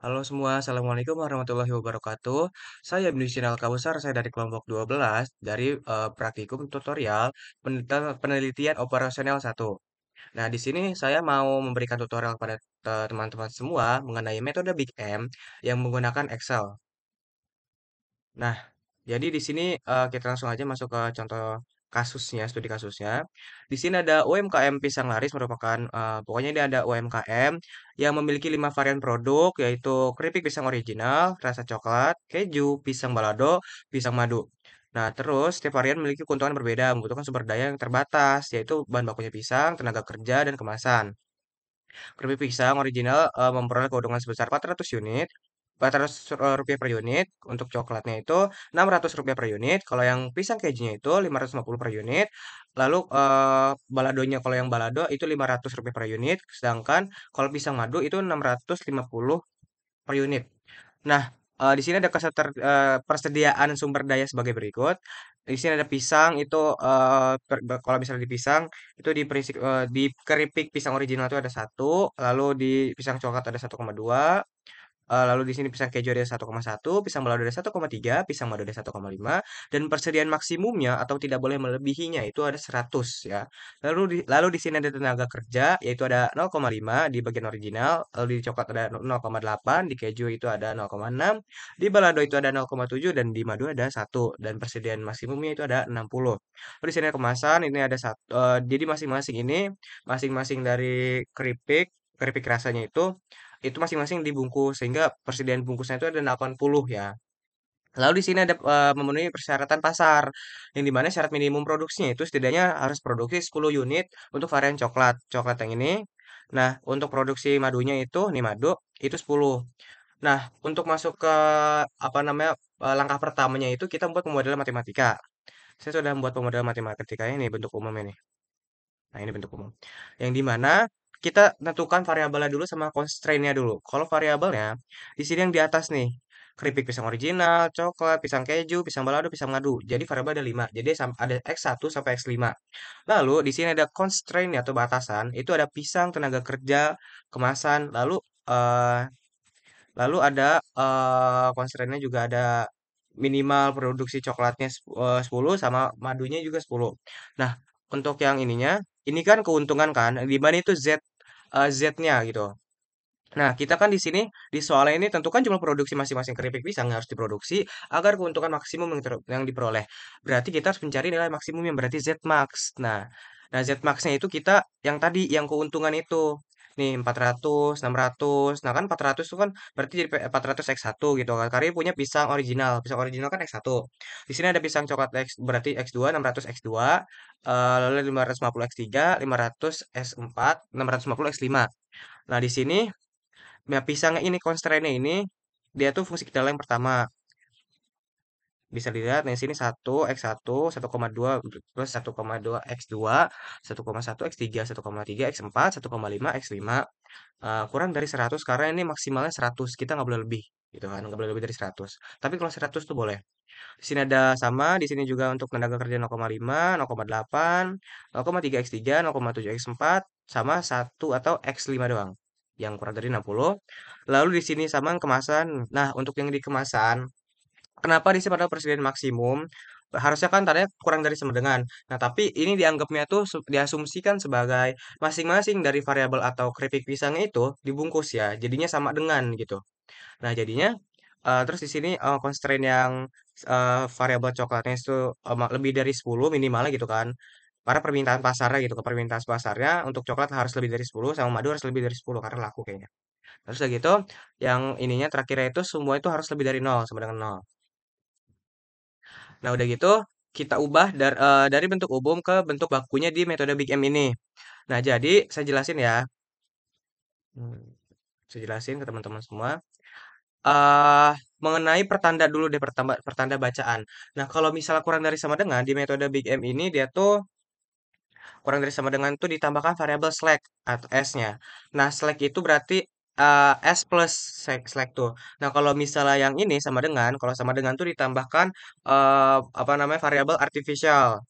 Halo semua, Assalamualaikum warahmatullahi wabarakatuh. Saya Ibnu Kausar, saya dari kelompok 12 dari praktikum tutorial penelitian operasional 1. Nah, di sini saya mau memberikan tutorial kepada teman-teman semua mengenai metode Big M yang menggunakan Excel. Nah, jadi di sini kita langsung aja masuk ke contoh kasusnya, studi kasusnya. Di sini ada UMKM Pisang Laris merupakan pokoknya ini ada UMKM yang memiliki 5 varian produk yaitu keripik pisang original, rasa coklat, keju, pisang balado, pisang madu. Nah, terus setiap varian memiliki keuntungan berbeda, membutuhkan sumber daya yang terbatas, yaitu bahan bakunya pisang, tenaga kerja, dan kemasan. Keripik pisang original memperoleh keuntungan sebesar 400 unit, 400 rupiah per unit. Untuk coklatnya itu 600 rupiah per unit. Kalau yang pisang kejunya itu 550 per unit. Lalu baladonya kalau yang balado itu 500 rupiah per unit. Sedangkan kalau pisang madu itu 650 per unit. Nah, di sini ada persediaan sumber daya sebagai berikut. Di sini ada pisang itu kalau misalnya di pisang itu di keripik pisang original itu ada satu, lalu di pisang coklat ada 1,2. Lalu di sini pisang keju ada 1,1, pisang balado ada 1,3, pisang madu ada 1,5, dan persediaan maksimumnya atau tidak boleh melebihinya itu ada 100 ya. Lalu di sini ada tenaga kerja yaitu ada 0,5 di bagian original, lalu di coklat ada 0,8, di keju itu ada 0,6, di balado itu ada 0,7 dan di madu ada 1 dan persediaan maksimumnya itu ada 60. Lalu di sini ada kemasan ini ada jadi masing-masing ini masing-masing dari keripik rasanya itu masing-masing dibungkus sehingga persediaan bungkusnya itu ada 80 ya. Lalu di sini ada memenuhi persyaratan pasar yang dimana syarat minimum produksinya itu setidaknya harus produksi 10 unit untuk varian coklat yang ini. Nah, untuk produksi madunya itu nih madu itu 10. Nah, untuk masuk ke apa namanya langkah pertamanya itu kita membuat pemodelan matematika. Saya sudah membuat pemodelan matematikanya ini bentuk umum ini. Nah, ini bentuk umum. Yang di mana kita tentukan variabelnya dulu sama constraint-nya dulu. Kalau variabelnya, di sini yang di atas nih, keripik pisang original, coklat, pisang keju, pisang balado, pisang madu. Jadi variabel ada 5. Jadi ada X1 sampai X5. Lalu di sini ada constraint atau batasan, itu ada pisang, tenaga kerja, kemasan, eh, lalu ada constraint-nya juga ada minimal produksi coklatnya 10 sama madunya juga 10. Nah, untuk yang ininya, ini kan keuntungan kan, di mana itu Z-nya gitu. Nah, kita kan di sini di soalnya ini tentukan jumlah produksi masing-masing keripik pisang yang harus diproduksi agar keuntungan maksimum yang diperoleh. Berarti kita harus mencari nilai maksimum yang berarti Z max. Nah, Z max-nya itu kita yang tadi yang keuntungan itu. Nih 400, 600. Nah, kan 400 itu kan berarti jadi 400 X1 gitu kan. Karena punya pisang original. Pisang original kan X1. Di sini ada pisang coklat X berarti X2, 600 X2, lalu 550 X3, 500 S4, 650 X5. Nah, di sini nah, pisangnya ini constraint-nya ini dia tuh fungsi kedala yang pertama. Bisa dilihat di sini 1 X1, 1,2 plus 1,2 X2, 1,1 X3, 1,3 X4, 1,5 X5. Kurang dari 100 karena ini maksimalnya 100. Kita nggak boleh lebih gitu kan, nggak boleh lebih dari 100. Tapi kalau 100 tuh boleh. Di sini ada sama, di sini juga untuk tenaga kerja 0,5, 0,8, 0,3 X3, 0,7 X4, sama 1 atau X5 doang. Yang kurang dari 60. Lalu di sini sama kemasan. Nah, untuk yang di kemasan, kenapa di sini pada persediaan maksimum? Harusnya kan tadinya kurang dari sama dengan. Nah, tapi ini dianggapnya tuh diasumsikan sebagai masing-masing dari variabel atau keripik pisangnya itu dibungkus ya. Jadinya sama dengan gitu. Nah, jadinya terus di sini constraint yang variabel coklatnya itu lebih dari 10 minimalnya gitu kan. Para permintaan pasarnya gitu ke permintaan pasarnya untuk coklat harus lebih dari 10 sama madu harus lebih dari 10 karena laku kayaknya. Terus udah gitu yang ininya terakhirnya itu semua itu harus lebih dari nol sama dengan nol. Nah, udah gitu kita ubah dari bentuk umum ke bentuk bakunya di metode Big M ini. Nah, jadi saya jelasin ya. Hmm, saya jelasin ke teman-teman semua. eh Mengenai pertanda dulu deh pertanda bacaan. Nah, kalau misalnya kurang dari sama dengan di metode Big M ini dia tuh kurang dari sama dengan tuh ditambahkan variabel slack atau S-nya. Nah, slack itu berarti S plus slack tuh. Nah, kalau misalnya yang ini sama dengan, kalau sama dengan tuh ditambahkan apa namanya variabel artificial.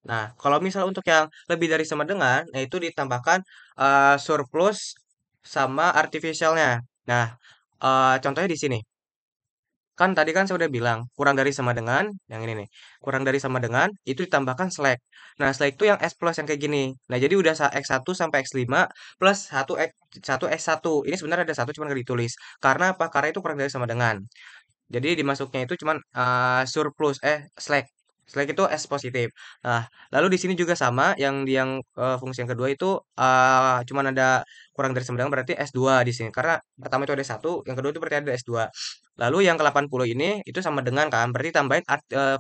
Nah, kalau misalnya untuk yang lebih dari sama dengan, nah itu ditambahkan surplus sama artificialnya. Nah, Contohnya di sini. Kan tadi kan saya udah bilang, kurang dari sama dengan, yang ini nih, kurang dari sama dengan, itu ditambahkan slack. Nah, slack itu yang S plus yang kayak gini. Nah, jadi udah X1 sampai X5 plus 1 X1. Ini sebenarnya ada satu, cuma nggak ditulis. Karena apa? Karena itu kurang dari sama dengan. Jadi dimasuknya itu cuman surplus slack. Slack itu S positif. Nah, lalu di sini juga sama yang di yang fungsi yang kedua itu cuman ada kurang dari sama dengan berarti S2 di sini. Karena pertama itu ada satu, yang kedua itu berarti ada S2. Lalu yang ke 80 ini itu sama dengan kan, berarti tambahin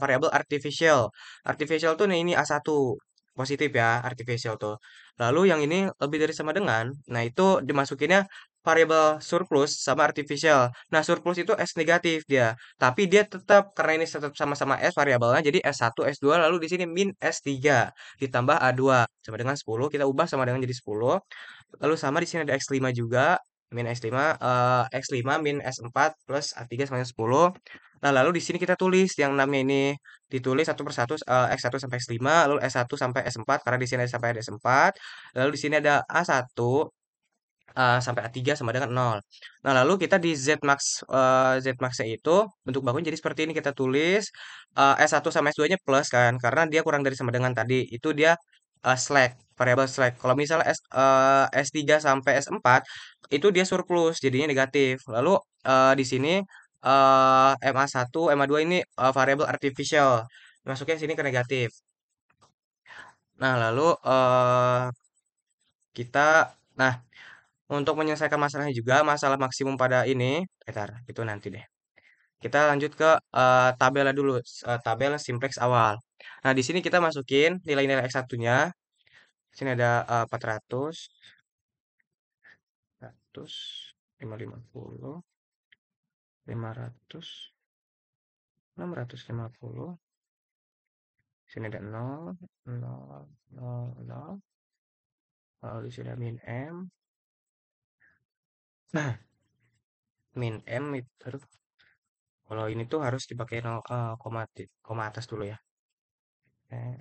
variabel artificial. Artificial tuh nih ini A1 positif ya, artificial tuh. Lalu yang ini lebih dari sama dengan, nah itu dimasukinnya variabel surplus sama artificial. Nah, surplus itu S negatif dia. Tapi dia tetap karena ini tetap sama-sama S variabelnya jadi S1, S2 lalu di sini min S3 ditambah A2 sama dengan 10 kita ubah sama dengan jadi 10. Lalu sama di sini ada X5 juga min X5 X5 min S4 plus A3 sama dengan 10. Nah, lalu di sini kita tulis yang namanya ini ditulis satu persatu X1 sampai X5 lalu S1 sampai S4 karena di sini ada sampai ada S4. Lalu di sini ada A1 sampai A3 sama dengan 0. Nah, lalu kita di Z-max-nya itu bentuk bakunya jadi seperti ini kita tulis S1 sama S2-nya plus kan karena dia kurang dari sama dengan tadi. Itu dia slack, variabel slack. Kalau misalnya S3 sampai S4 itu dia surplus jadinya negatif. Lalu di sini MA1, MA2 ini variabel artificial. Masuknya sini ke negatif. Nah, lalu kita nah untuk menyelesaikan masalahnya juga, masalah maksimum pada ini, bentar, itu nanti deh. Kita lanjut ke tabelnya dulu, tabel simplex awal. Nah, di sini kita masukin nilai-nilai X1-nya. Sini ada 400, 100, 550, 500, 650. Sini ada 0, 0, 0, 0. Lalu di sini ada min M. Nah, min M itu, kalau ini tuh harus dipakai 0, koma atas dulu ya. M,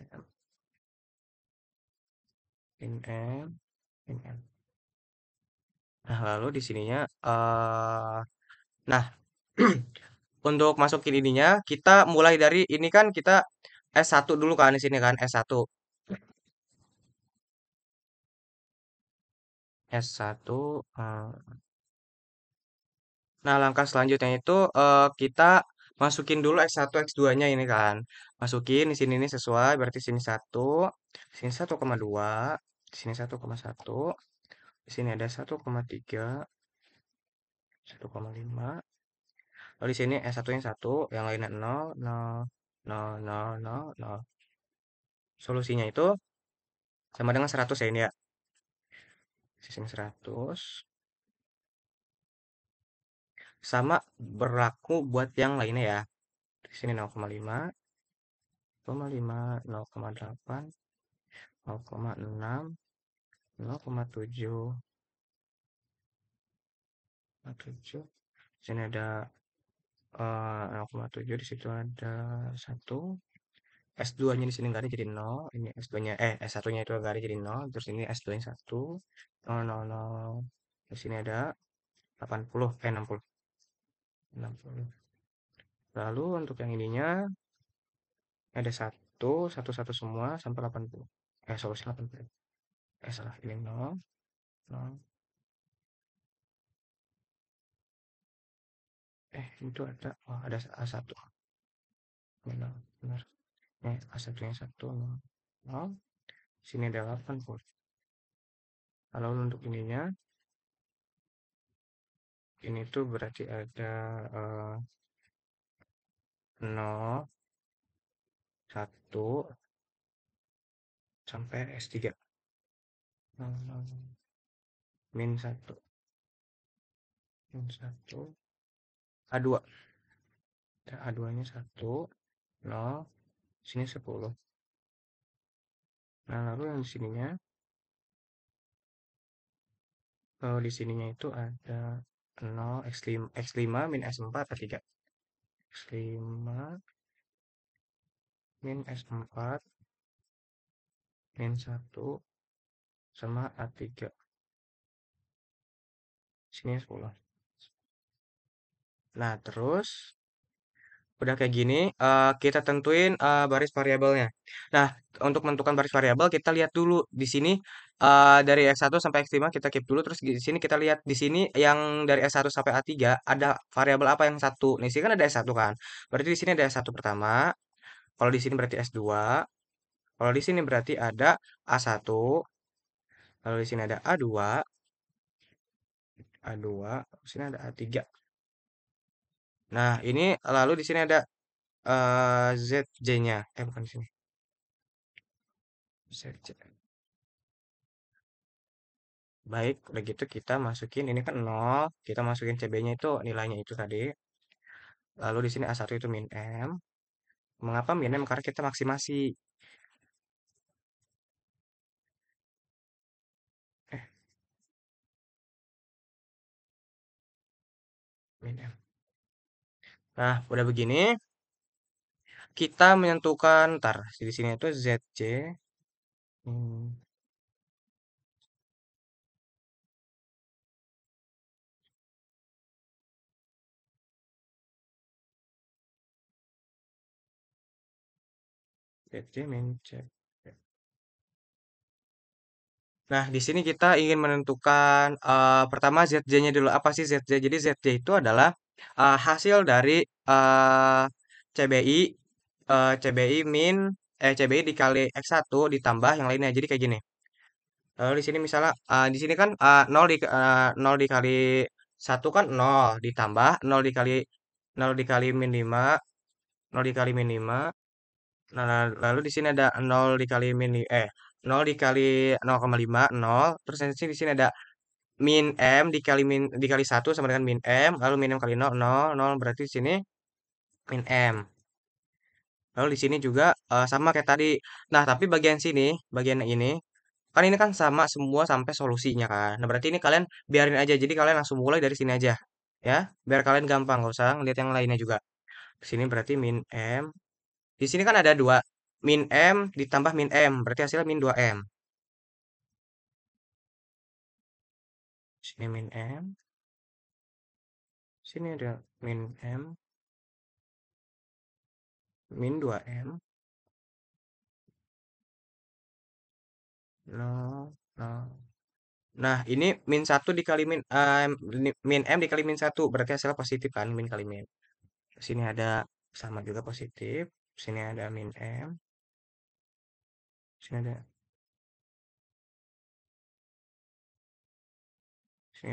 min M, min M. Nah, lalu di sininya nah, untuk masukin ininya kita mulai dari ini kan kita S1 dulu kan di sini kan S1. S1 nah, langkah selanjutnya itu kita masukin dulu X1 X2-nya ini kan. Masukin di sini ini sesuai berarti sini 1, sini 1,2, sini 1,1, di sini ada 1,3, 1,5. Lalu di sini S1-nya 1, yang lainnya 0, 0, 0, 0, 0, 0. Solusinya itu sama dengan 100 ya ini ya. Sini 100. Sama berlaku buat yang lainnya ya. Di sini 0,5, 0,5, 0,8, 0,6, 0,7, 0,7. Di sini ada 0,7, di situ ada 1. S2-nya di sini nggak ada jadi 0. Ini S2-nya S1-nya itu nggak ada jadi 0. Terus ini S2-nya 1. 0, 0, 0. Di sini ada 80, 60. 60. Lalu untuk yang ininya ada satu semua sampai 80. Solusi 80. Salah, ini 0, 0. Itu ada, oh ada A1. Benar, benar. A1-nya 1, 0, 0. Sini ada 80. Lalu untuk ininya, ini tuh berarti ada 0, 1, sampai S3. 0, 0, min 1, min 1, A2. A2-nya 1, 0, sini 10. Nah, lalu yang di sininya, kalau di sininya itu ada 0, X5 min S4, A3. X5 min S4, min 1, sama A3. Sini 10. Nah, terus udah kayak gini, kita tentuin baris variabelnya. Nah, untuk menentukan baris variabel kita lihat dulu di sini dari X1 sampai X5 kita keep dulu, terus di sini kita lihat di sini yang dari S1 sampai A3 ada variabel apa yang satu. Nih, sini kan ada S1 kan. Berarti di sini ada S1 pertama, kalau di sini berarti S2, kalau di sini berarti ada A1, lalu di sini ada A2, A2, di sini ada A3. Nah, ini lalu di sini ada ZJ-nya. Bukan di sini. ZJ. Baik, udah gitu kita masukin ini kan 0, kita masukin CB-nya itu nilainya itu tadi. Lalu di sini A1 itu min M. Mengapa min M? Karena kita maksimasi. Eh, min M. Nah, udah begini, kita menentukan, ntar di sini itu ZJ. Hmm, ZJ min C. Nah, di sini kita ingin menentukan pertama ZJ-nya dulu. Apa sih ZJ? Jadi ZJ itu adalah hasil dari CBI CBI min CBI dikali X1 ditambah yang lainnya. Jadi kayak gini. Lalu di sini misalnya di sini kan 0 dikali 1 kan 0 ditambah 0 dikali min 5, 0 dikali min 5. Nah, lalu di sini ada 0 dikali 0 dikali 0,5 0, terus di sini ada min M dikali 1 sama dengan min M, lalu min M kali 0 0 0 berarti di sini min M. Lalu di sini juga sama kayak tadi. Nah, tapi bagian sini, bagian ini, kan ini kan sama semua sampai solusinya kan. Nah, berarti ini kalian biarin aja. Jadi kalian langsung mulai dari sini aja. Ya, biar kalian gampang, nggak usah ngeliat yang lainnya juga. Di sini berarti min M. Di sini kan ada dua. Min M ditambah min M, berarti hasilnya min 2M. Sini min M, sini ada min M, min 2M, 0, 0. Nah, ini min 1 dikali min M dikali min 1, berarti hasilnya positif kan, min kali min. Sini ada sama juga positif, sini ada min M, sini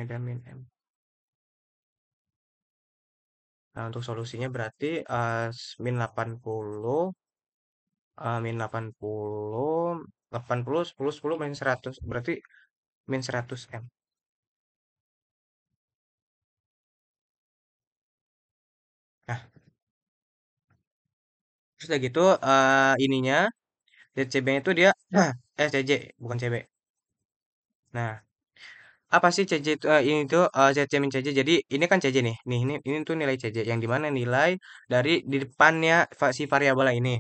ada min M. Nah, untuk solusinya berarti min 80, min 80, 80, 10, 10, min 100, berarti min 100 M. Nah, terus udah gitu ininya CB itu dia CJ bukan CB. Nah, apa sih CJ itu ini tuh ZC min CJ. Jadi ini kan CJ nih. Nih ini tuh nilai CJ yang dimana nilai dari di depannya si variabel ini.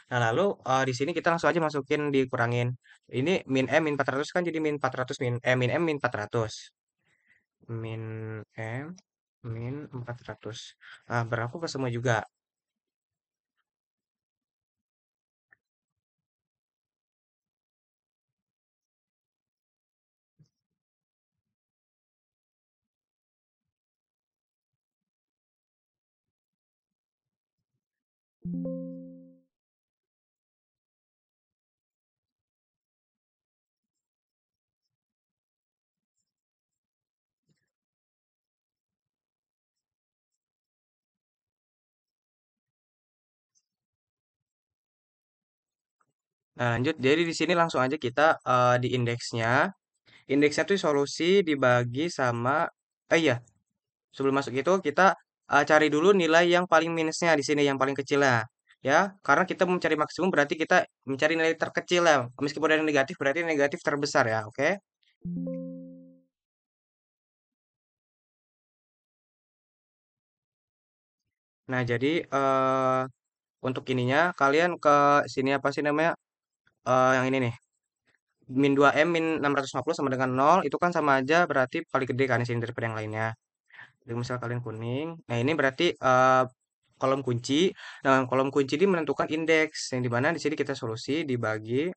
Nah, lalu di sini kita langsung aja masukin dikurangin. Ini min M min 400 kan jadi min 400 min M min 400. Min M min 400. Nah, berlaku ke semua juga. Nah, lanjut. Jadi di sini langsung aja kita di indeksnya. Indeksnya tuh solusi dibagi sama iya, sebelum masuk itu kita cari dulu nilai yang paling minusnya di sini yang paling kecilnya. Ya, karena kita mencari maksimum berarti kita mencari nilai terkecil ya. Meskipun ada yang negatif berarti negatif terbesar ya, oke? Nah, jadi untuk ininya kalian ke sini apa sih namanya? Yang ini nih. Min 2M min 650 sama dengan 0 itu kan sama aja berarti paling gede kan di sini daripada yang lainnya. Jadi misal kalian kuning, nah ini berarti kolom kunci. Nah, kolom kunci ini menentukan indeks yang dimana di sini kita solusi dibagi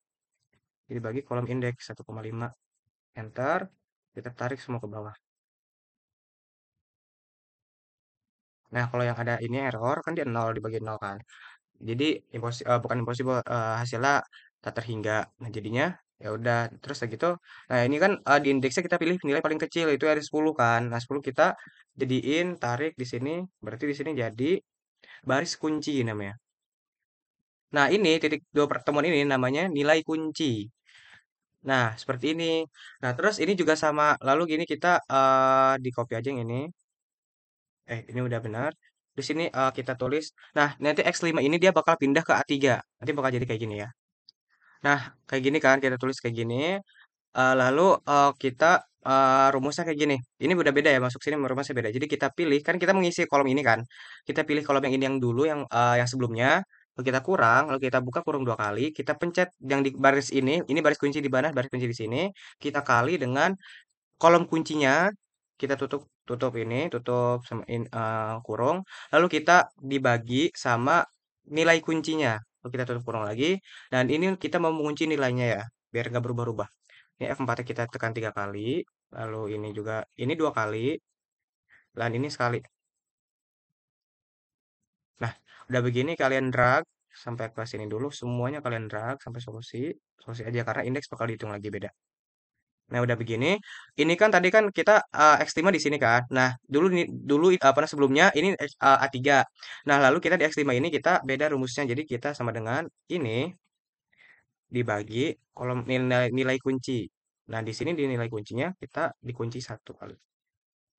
kolom indeks 1,5. Enter, kita tarik semua ke bawah. Nah, kalau yang ada ini error kan dia nol dibagi nol kan. Jadi bukan impossible, hasilnya tak terhingga. Nah, jadinya ya udah terus kayak gitu. Nah, ini kan di indeksnya kita pilih nilai paling kecil itu ada 10 kan. Nah, 10 kita jadiin tarik di sini, berarti di sini jadi baris kunci namanya. Nah, ini titik dua pertemuan ini namanya nilai kunci. Nah, seperti ini. Nah, terus ini juga sama. Lalu gini kita di copy aja yang ini. Ini udah benar. Di sini kita tulis. Nah, nanti X5 ini dia bakal pindah ke A3. Nanti bakal jadi kayak gini ya. Nah, kayak gini kan kita tulis kayak gini. Lalu kita rumusnya kayak gini. Ini udah beda ya, masuk sini rumusnya beda. Jadi kita pilih kan kita mengisi kolom ini kan. Kita pilih kolom yang ini yang dulu yang sebelumnya. Lalu kita kurang, lalu kita buka kurung dua kali. Kita pencet yang di baris ini baris kunci di mana? Baris kunci di sini. Kita kali dengan kolom kuncinya. Kita tutup tutup ini, tutup sama kurung. Lalu kita dibagi sama nilai kuncinya. Lalu kita tutup kurung lagi. Dan ini kita mau mengunci nilainya ya, biar nggak berubah-ubah. Ini F4 kita tekan 3 kali, lalu ini juga, ini 2 kali, dan ini sekali. Nah, udah begini kalian drag sampai ke sini dulu, semuanya kalian drag sampai solusi, solusi aja karena indeks bakal dihitung lagi beda. Nah, udah begini, ini kan tadi kan kita X5 di sini kan. Nah, dulu apa sebelumnya ini A3. Nah, lalu kita di X5 ini kita beda rumusnya. Jadi kita sama dengan ini dibagi kolom nilai, nilai kunci. Nah, di sini di nilai kuncinya kita dikunci 1 kali.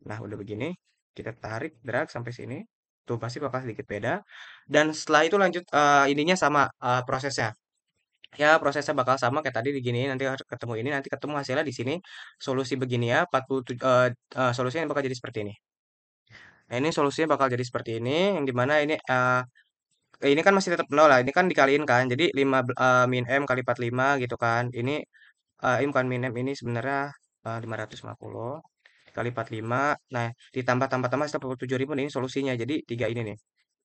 Nah, udah begini, kita tarik, drag sampai sini. Tuh, pasti bakal sedikit beda. Dan setelah itu lanjut, ininya sama prosesnya. Ya, prosesnya bakal sama kayak tadi digini, nanti harus ketemu ini, nanti ketemu hasilnya di sini. Solusi begini ya, 47, solusinya bakal jadi seperti ini. Nah, ini solusinya bakal jadi seperti ini, yang dimana ini kan masih tetap nol lah, ini kan dikaliin kan, jadi min M kali 45 gitu kan. Ini bukan min M, ini sebenarnya 550 kali 45. Nah, ditambah-tambah-tambah 47.000. Nah, ini solusinya. Jadi tiga ini nih.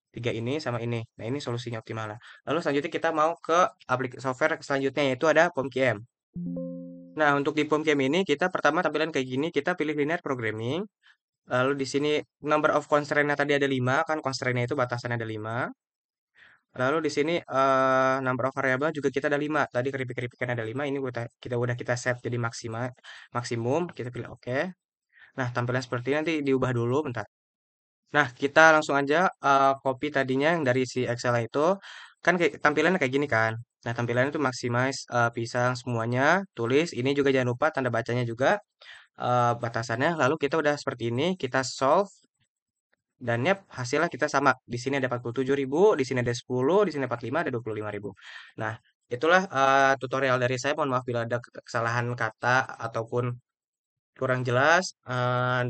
Tiga ini sama ini. Nah, ini solusinya optimal lah. Lalu selanjutnya kita mau ke aplikasi software selanjutnya yaitu ada POMKM. Nah, untuk di POMKM ini kita pertama tampilan kayak gini, kita pilih linear programming. Lalu di sini number of constraint-nya tadi ada 5 kan constraint-nya itu batasannya ada 5. Lalu di sini number of variable juga kita ada 5. Tadi keripik-keripiknya ada 5. Ini kita set jadi maksimum. Kita pilih oke. Nah, tampilan seperti ini nanti diubah dulu bentar. Nah, kita langsung aja copy tadinya yang dari si Excel itu. Kan kayak tampilannya kayak gini kan. Nah, tampilannya itu maximize pisang semuanya, tulis. Ini juga jangan lupa tanda bacanya juga batasannya. Lalu kita udah seperti ini, kita solve dan ya hasilnya kita sama. Di sini ada 47.000, di sini ada 10, di sini 45, ada 25.000. Nah, itulah tutorial dari saya. Mohon maaf bila ada kesalahan kata ataupun kurang jelas.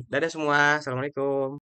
Dadah semua. Assalamualaikum.